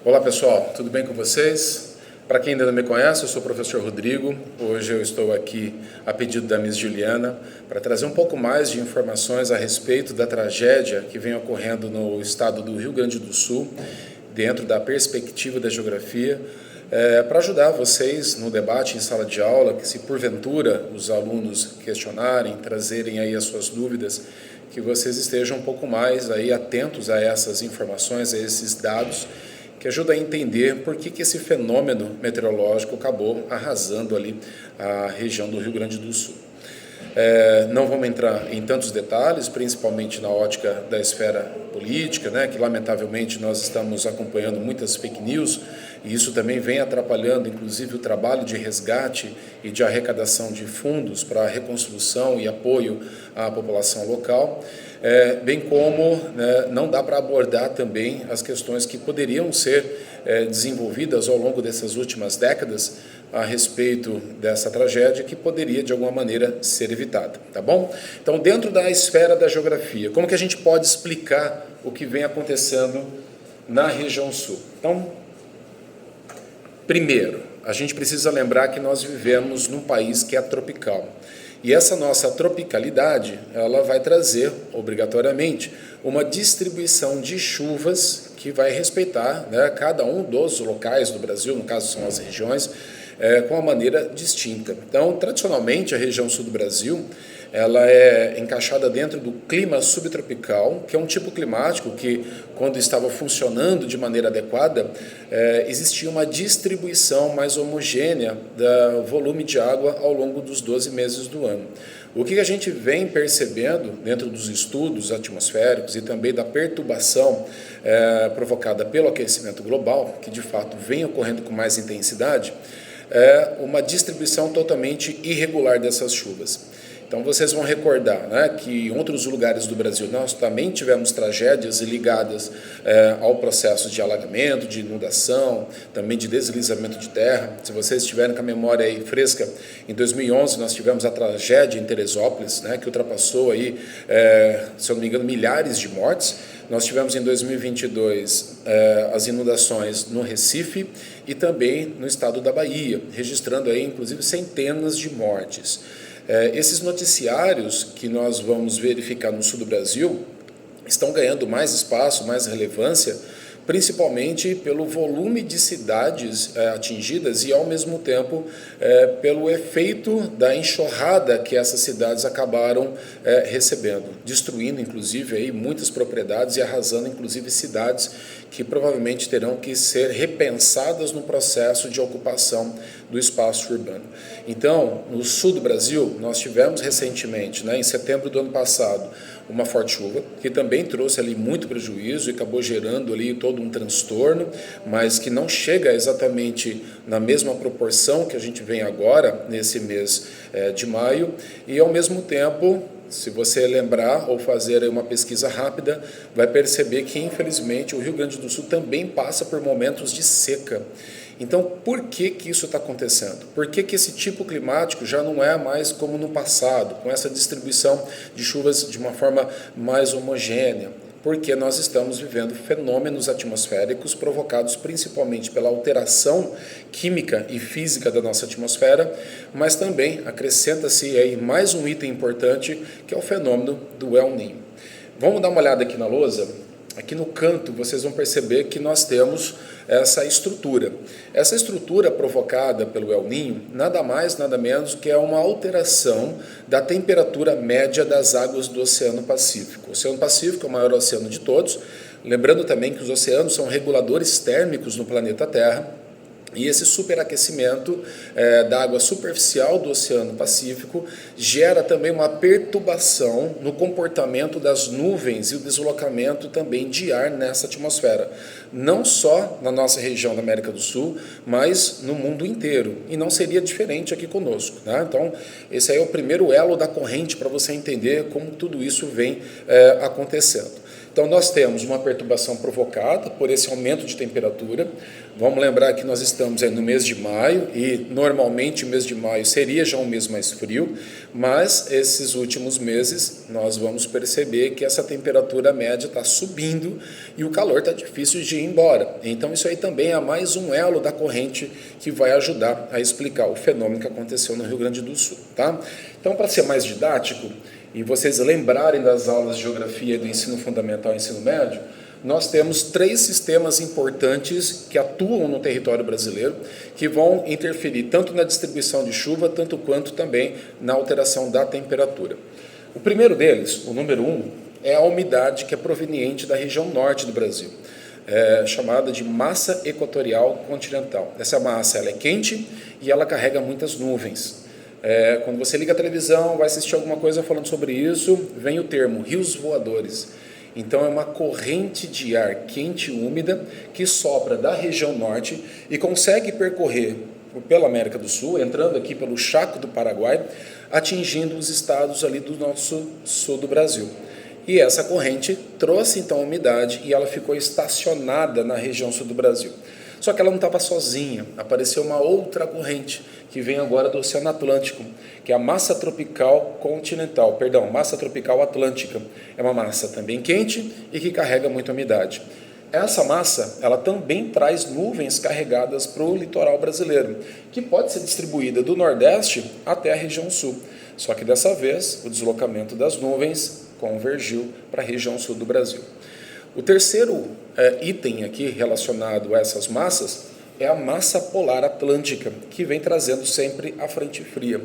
Olá pessoal, tudo bem com vocês? Para quem ainda não me conhece, eu sou o professor Rodrigo. Hoje eu estou aqui a pedido da Miss Juliana para trazer um pouco mais de informações a respeito da tragédia que vem ocorrendo no estado do Rio Grande do Sul, dentro da perspectiva da geografia, para ajudar vocês no debate em sala de aula, que se porventura os alunos questionarem, trazerem aí as suas dúvidas, que vocês estejam um pouco mais aí atentos a essas informações, a esses dados, que ajuda a entender por que esse fenômeno meteorológico acabou arrasando ali a região do Rio Grande do Sul. Não vamos entrar em tantos detalhes, principalmente na ótica da esfera política, né, que lamentavelmente nós estamos acompanhando muitas fake news, e isso também vem atrapalhando, inclusive, o trabalho de resgate e de arrecadação de fundos para a reconstrução e apoio à população local, bem como não dá para abordar também as questões que poderiam ser desenvolvidas ao longo dessas últimas décadas a respeito dessa tragédia que poderia, de alguma maneira, ser evitada, tá bom? Então, dentro da esfera da geografia, como que a gente pode explicar o que vem acontecendo na região sul? Então, primeiro, a gente precisa lembrar que nós vivemos num país que é tropical. E essa nossa tropicalidade, ela vai trazer, obrigatoriamente, uma distribuição de chuvas que vai respeitar, né, cada um dos locais do Brasil, no caso são as regiões, com uma maneira distinta. Então, tradicionalmente, a região sul do Brasil, ela é encaixada dentro do clima subtropical, que é um tipo climático que, quando estava funcionando de maneira adequada, existia uma distribuição mais homogênea do volume de água ao longo dos 12 meses do ano. O que a gente vem percebendo dentro dos estudos atmosféricos e também da perturbação provocada pelo aquecimento global, que de fato vem ocorrendo com mais intensidade, é uma distribuição totalmente irregular dessas chuvas. Então vocês vão recordar, né, que em outros lugares do Brasil nós também tivemos tragédias ligadas ao processo de alagamento, de inundação, também de deslizamento de terra. Se vocês estiverem com a memória aí fresca, em 2011 nós tivemos a tragédia em Teresópolis, né, que ultrapassou aí, se eu não me engano, milhares de mortes. Nós tivemos em 2022 as inundações no Recife e também no estado da Bahia, registrando aí inclusive centenas de mortes. Esses noticiários que nós vamos verificar no sul do Brasil estão ganhando mais espaço, mais relevância, principalmente pelo volume de cidades atingidas e, ao mesmo tempo, pelo efeito da enxurrada que essas cidades acabaram recebendo, destruindo, inclusive, aí, muitas propriedades e arrasando, inclusive, cidades que provavelmente terão que ser repensadas no processo de ocupação do espaço urbano. Então, no sul do Brasil, nós tivemos recentemente, em setembro do ano passado, uma forte chuva, que também trouxe ali muito prejuízo e acabou gerando ali todo um transtorno, mas que não chega exatamente na mesma proporção que a gente vem agora, nesse mês de maio, e ao mesmo tempo, se você lembrar ou fazer uma pesquisa rápida, vai perceber que, infelizmente, o Rio Grande do Sul também passa por momentos de seca. Então, por que isso está acontecendo? Por que esse tipo climático já não é mais como no passado, com essa distribuição de chuvas de uma forma mais homogênea? Porque nós estamos vivendo fenômenos atmosféricos provocados principalmente pela alteração química e física da nossa atmosfera, mas também acrescenta-se aí mais um item importante, que é o fenômeno do El Niño. Vamos dar uma olhada aqui na lousa? Aqui no canto vocês vão perceber que nós temos essa estrutura. Essa estrutura provocada pelo El Niño nada mais, nada menos que é uma alteração da temperatura média das águas do Oceano Pacífico. O Oceano Pacífico é o maior oceano de todos, lembrando também que os oceanos são reguladores térmicos no planeta Terra. E esse superaquecimento da água superficial do Oceano Pacífico gera também uma perturbação no comportamento das nuvens e o deslocamento também de ar nessa atmosfera. Não só na nossa região da América do Sul, mas no mundo inteiro. E não seria diferente aqui conosco, né? Então, esse aí é o primeiro elo da corrente para você entender como tudo isso vem acontecendo. Então, nós temos uma perturbação provocada por esse aumento de temperatura. Vamos lembrar que nós estamos aí no mês de maio e, normalmente, o mês de maio seria já um mês mais frio, mas esses últimos meses nós vamos perceber que essa temperatura média está subindo e o calor está difícil de ir embora. Então, isso aí também é mais um elo da corrente que vai ajudar a explicar o fenômeno que aconteceu no Rio Grande do Sul, tá? Então, para ser mais didático, e vocês lembrarem das aulas de geografia do ensino fundamental e ensino médio, nós temos 3 sistemas importantes que atuam no território brasileiro, que vão interferir tanto na distribuição de chuva, tanto quanto também na alteração da temperatura. O primeiro deles, o número 1, é a umidade que é proveniente da região norte do Brasil, chamada de massa equatorial continental. Essa massa ela é quente e ela carrega muitas nuvens. Quando você liga a televisão, vai assistir alguma coisa falando sobre isso, vem o termo rios voadores. Então, é uma corrente de ar quente e úmida que sopra da região norte e consegue percorrer pela América do Sul, entrando aqui pelo Chaco do Paraguai, atingindo os estados ali do nosso sul do Brasil. E essa corrente trouxe, então, a umidade e ela ficou estacionada na região sul do Brasil. Só que ela não estava sozinha, apareceu uma outra corrente, que vem agora do Oceano Atlântico, que é a massa tropical massa tropical atlântica. É uma massa também quente e que carrega muita umidade. Essa massa, ela também traz nuvens carregadas para o litoral brasileiro, que pode ser distribuída do Nordeste até a região Sul. Só que dessa vez, o deslocamento das nuvens convergiu para a região Sul do Brasil. O terceiro item aqui relacionado a essas massas é a massa polar atlântica, que vem trazendo sempre a frente fria.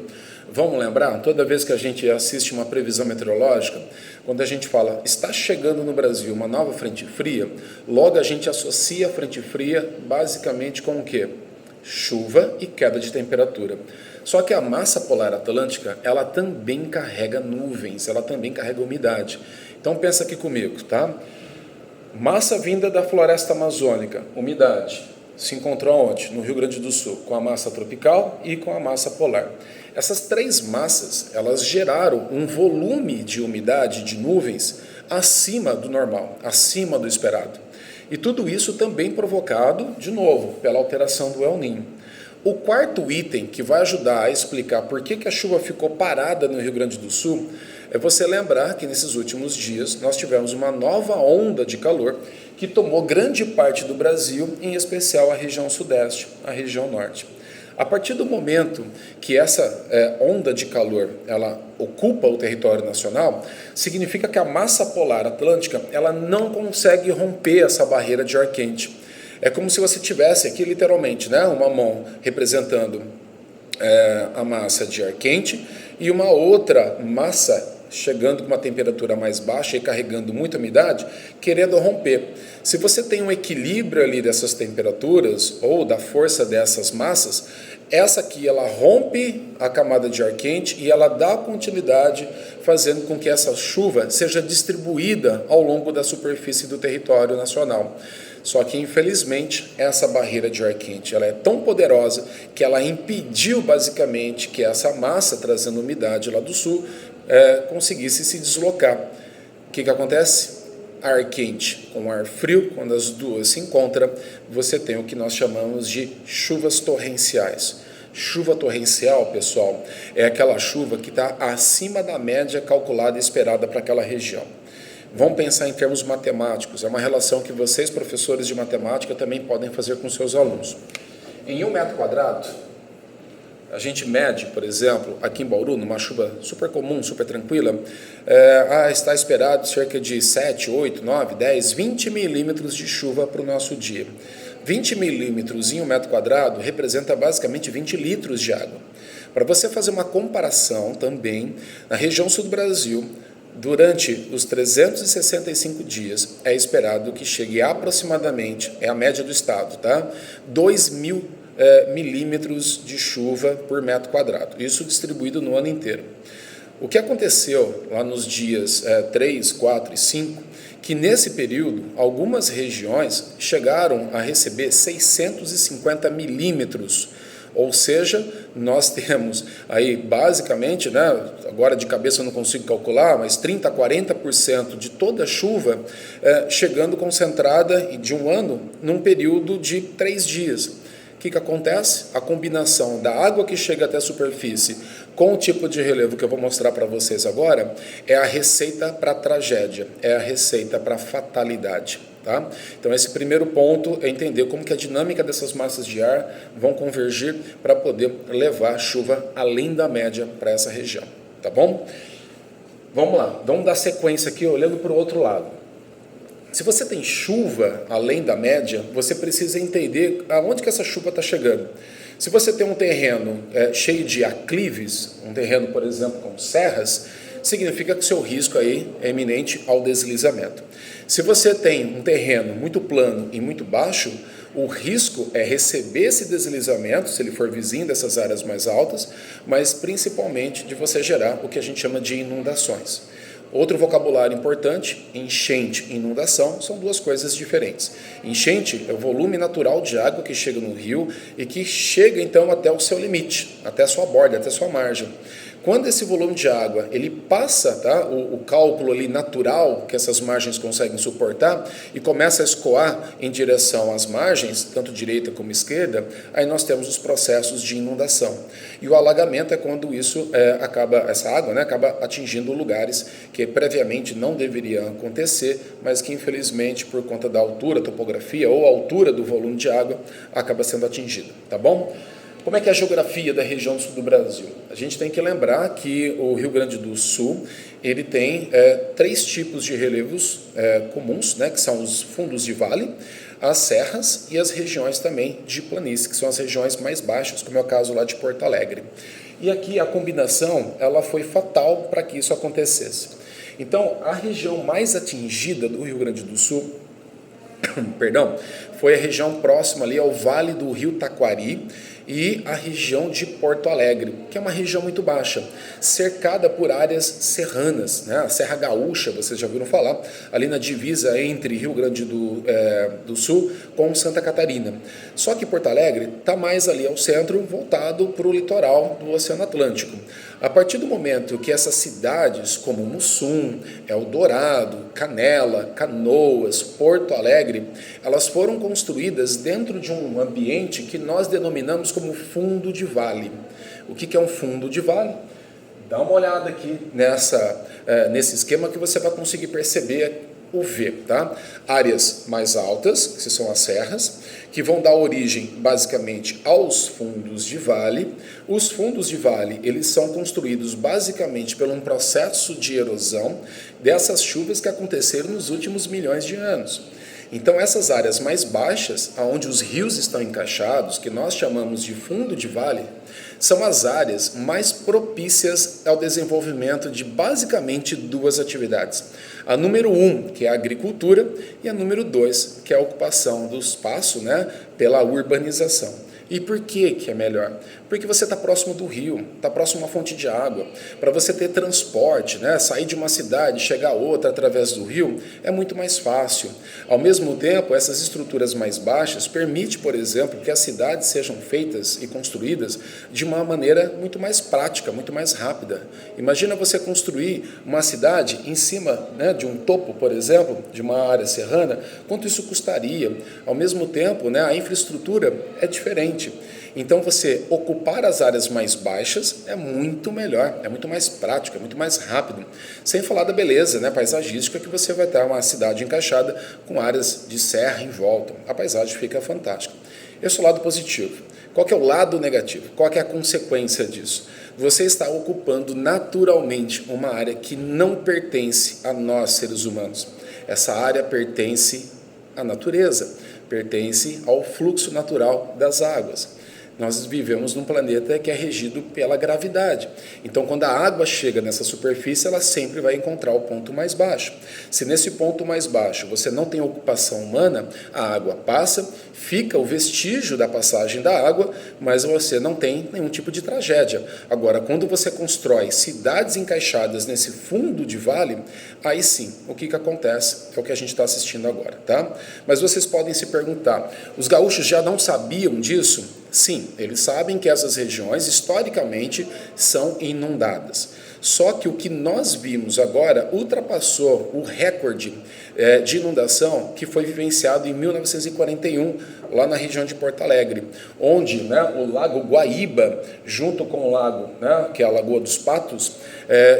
Vamos lembrar, toda vez que a gente assiste uma previsão meteorológica, quando a gente fala, está chegando no Brasil uma nova frente fria, logo a gente associa a frente fria basicamente com o quê? Chuva e queda de temperatura. Só que a massa polar atlântica, ela também carrega nuvens, ela também carrega umidade. Então pensa aqui comigo, tá? Massa vinda da floresta amazônica, umidade, se encontrou onde? No Rio Grande do Sul, com a massa tropical e com a massa polar. Essas 3 massas, elas geraram um volume de umidade, de nuvens, acima do normal, acima do esperado. E tudo isso também provocado, de novo, pela alteração do El Niño. O quarto item que vai ajudar a explicar por que a chuva ficou parada no Rio Grande do Sul é você lembrar que nesses últimos dias nós tivemos uma nova onda de calor que tomou grande parte do Brasil, em especial a região sudeste, a região norte. A partir do momento que essa onda de calor ela ocupa o território nacional, significa que a massa polar atlântica ela não consegue romper essa barreira de ar quente. É como se você tivesse aqui literalmente, né, uma mão representando a massa de ar quente e uma outra massa chegando com uma temperatura mais baixa e carregando muita umidade, querendo romper. Se você tem um equilíbrio ali dessas temperaturas ou da força dessas massas, essa aqui ela rompe a camada de ar quente e ela dá continuidade, fazendo com que essa chuva seja distribuída ao longo da superfície do território nacional. Só que, infelizmente, essa barreira de ar quente ela é tão poderosa que ela impediu, basicamente, que essa massa, trazendo umidade lá do sul, conseguisse se deslocar. O que acontece? Ar quente com ar frio, quando as duas se encontram, você tem o que nós chamamos de chuvas torrenciais. Chuva torrencial, pessoal, é aquela chuva que está acima da média calculada e esperada para aquela região. Vamos pensar em termos matemáticos, é uma relação que vocês, professores de matemática, também podem fazer com seus alunos. Em 1 metro quadrado, a gente mede, por exemplo, aqui em Bauru, numa chuva super comum, super tranquila, está esperado cerca de 7, 8, 9, 10, 20 milímetros de chuva para o nosso dia. 20 milímetros em 1 metro quadrado representa basicamente 20 litros de água. Para você fazer uma comparação também, na região sul do Brasil, durante os 365 dias, é esperado que chegue aproximadamente, é a média do estado, tá? 2.000 milímetros de chuva por metro quadrado, isso distribuído no ano inteiro. O que aconteceu lá nos dias 3, 4 e 5, que nesse período, algumas regiões chegaram a receber 650 milímetros, Ou seja, nós temos aí basicamente, né, agora de cabeça eu não consigo calcular, mas 30% a 40% de toda a chuva chegando concentrada de um ano num período de 3 dias. O que acontece? A combinação da água que chega até a superfície com o tipo de relevo que eu vou mostrar para vocês agora é a receita para a tragédia, é a receita para a fatalidade. Tá? Então esse primeiro ponto é entender como que a dinâmica dessas massas de ar vão convergir para poder levar a chuva além da média para essa região. Tá bom? Vamos lá, vamos dar sequência aqui olhando para o outro lado. Se você tem chuva além da média, você precisa entender aonde que essa chuva está chegando. Se você tem um terreno cheio de aclives, um terreno, por exemplo, com serras, significa que o seu risco aí é iminente ao deslizamento. Se você tem um terreno muito plano e muito baixo, o risco é receber esse deslizamento, se ele for vizinho dessas áreas mais altas, mas principalmente de você gerar o que a gente chama de inundações. Outro vocabulário importante, enchente e inundação, são duas coisas diferentes. Enchente é o volume natural de água que chega no rio e que chega então até o seu limite, até a sua borda, até a sua margem. Quando esse volume de água ele passa o cálculo ali natural que essas margens conseguem suportar e começa a escoar em direção às margens, tanto direita como esquerda, aí nós temos os processos de inundação. E o alagamento é quando essa água acaba atingindo lugares que previamente não deveriam acontecer, mas que infelizmente por conta da altura, topografia ou altura do volume de água acaba sendo atingido, tá bom? Como é que é a geografia da região sul do Brasil? A gente tem que lembrar que o Rio Grande do Sul ele tem 3 tipos de relevos comuns, né, que são os fundos de vale, as serras e as regiões também de planície, que são as regiões mais baixas, como é o caso lá de Porto Alegre. E aqui a combinação ela foi fatal para que isso acontecesse. Então, a região mais atingida do Rio Grande do Sul foi a região próxima ali ao Vale do Rio Taquari e a região de Porto Alegre, que é uma região muito baixa, cercada por áreas serranas, né? A Serra Gaúcha, vocês já ouviram falar, ali na divisa entre Rio Grande do Sul com Santa Catarina. Só que Porto Alegre está mais ali ao centro, voltado para o litoral do Oceano Atlântico. A partir do momento que essas cidades como Mussum, Eldorado, Canela, Canoas, Porto Alegre, elas foram construídas dentro de um ambiente que nós denominamos como fundo de vale. O que é um fundo de vale? Dá uma olhada aqui nesse esquema que você vai conseguir perceber o V, tá? Áreas mais altas, que são as serras, que vão dar origem basicamente aos fundos de vale. Os fundos de vale, eles são construídos basicamente por um processo de erosão dessas chuvas que aconteceram nos últimos milhões de anos. Então essas áreas mais baixas, onde os rios estão encaixados, que nós chamamos de fundo de vale, são as áreas mais propícias ao desenvolvimento de basicamente 2 atividades. A número 1, que é a agricultura, e a número 2, que é a ocupação do espaço, né, pela urbanização. E por que é melhor? Porque você está próximo do rio, está próximo a uma fonte de água. Para você ter transporte, né, sair de uma cidade, chegar a outra através do rio, é muito mais fácil. Ao mesmo tempo, essas estruturas mais baixas permitem, por exemplo, que as cidades sejam feitas e construídas de uma maneira muito mais prática, muito mais rápida. Imagina você construir uma cidade em cima, né, de um topo, por exemplo, de uma área serrana, quanto isso custaria? Ao mesmo tempo, né, a infraestrutura é diferente. Então, você ocupar as áreas mais baixas é muito melhor, é muito mais prático, é muito mais rápido. Sem falar da beleza, né, paisagística, que você vai ter uma cidade encaixada com áreas de serra em volta. A paisagem fica fantástica. Esse é o lado positivo. Qual que é o lado negativo? Qual que é a consequência disso? Você está ocupando naturalmente uma área que não pertence a nós, seres humanos. Essa área pertence à natureza, pertence ao fluxo natural das águas. Nós vivemos num planeta que é regido pela gravidade. Então, quando a água chega nessa superfície, ela sempre vai encontrar o ponto mais baixo. Se nesse ponto mais baixo você não tem ocupação humana, a água passa, fica o vestígio da passagem da água, mas você não tem nenhum tipo de tragédia. Agora, quando você constrói cidades encaixadas nesse fundo de vale, aí sim, o que acontece é o que a gente está assistindo agora, tá? Mas vocês podem se perguntar, os gaúchos já não sabiam disso? Sim, eles sabem que essas regiões historicamente são inundadas. Só que o que nós vimos agora ultrapassou o recorde de inundação que foi vivenciado em 1941, lá na região de Porto Alegre, onde, né, o Lago Guaíba, junto com o lago, né, que é a Lagoa dos Patos,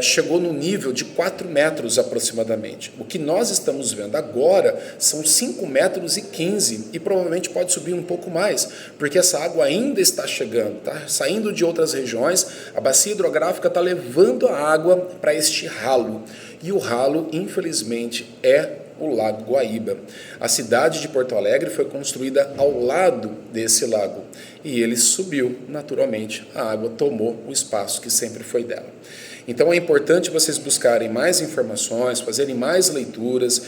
chegou no nível de 4 metros aproximadamente. O que nós estamos vendo agora são 5,15 metros e provavelmente pode subir um pouco mais, porque essa água ainda está chegando, tá saindo de outras regiões, a bacia hidrográfica está levando a água para este ralo, e o ralo, infelizmente, é o Lago Guaíba. A cidade de Porto Alegre foi construída ao lado desse lago, e ele subiu, naturalmente, a água tomou o espaço que sempre foi dela. Então é importante vocês buscarem mais informações, fazerem mais leituras,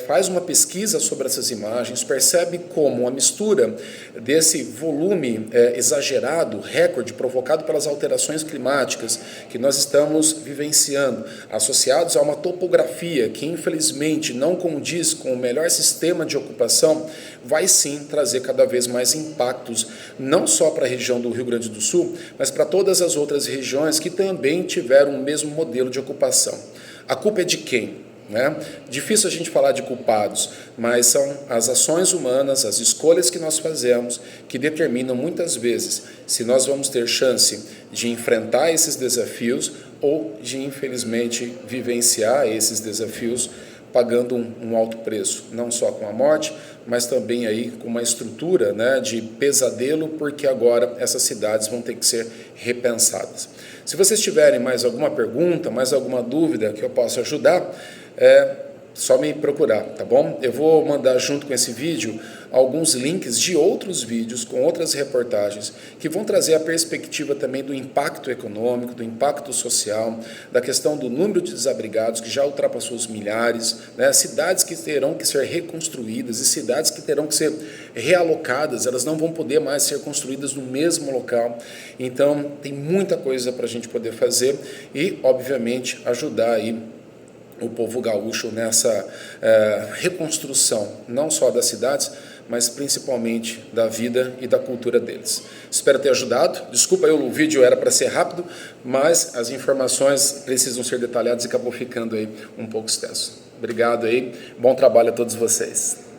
faz uma pesquisa sobre essas imagens, percebe como a mistura desse volume exagerado, recorde, provocado pelas alterações climáticas que nós estamos vivenciando, associados a uma topografia que infelizmente não condiz com o melhor sistema de ocupação, vai sim trazer cada vez mais impactos, não só para a região do Rio Grande do Sul, mas para todas as outras regiões que também tiveram o mesmo modelo de ocupação. A culpa é de quem? Né? Difícil a gente falar de culpados, mas são as ações humanas, as escolhas que nós fazemos, que determinam muitas vezes se nós vamos ter chance de enfrentar esses desafios ou de, infelizmente, vivenciar esses desafios pagando um alto preço, não só com a morte, mas também aí com uma estrutura, né, de pesadelo, porque agora essas cidades vão ter que ser repensadas. Se vocês tiverem mais alguma pergunta, mais alguma dúvida que eu possa ajudar, só me procurar, tá bom? Eu vou mandar junto com esse vídeo alguns links de outros vídeos com outras reportagens que vão trazer a perspectiva também do impacto econômico, do impacto social, da questão do número de desabrigados que já ultrapassou os milhares, né? Cidades que terão que ser reconstruídas e cidades que terão que ser realocadas, elas não vão poder mais ser construídas no mesmo local. Então tem muita coisa para a gente poder fazer e, obviamente, ajudar aí o povo gaúcho nessa reconstrução, não só das cidades, mas principalmente da vida e da cultura deles. Espero ter ajudado. Desculpa, o vídeo era para ser rápido, mas as informações precisam ser detalhadas e acabou ficando aí um pouco extenso. Obrigado aí, bom trabalho a todos vocês.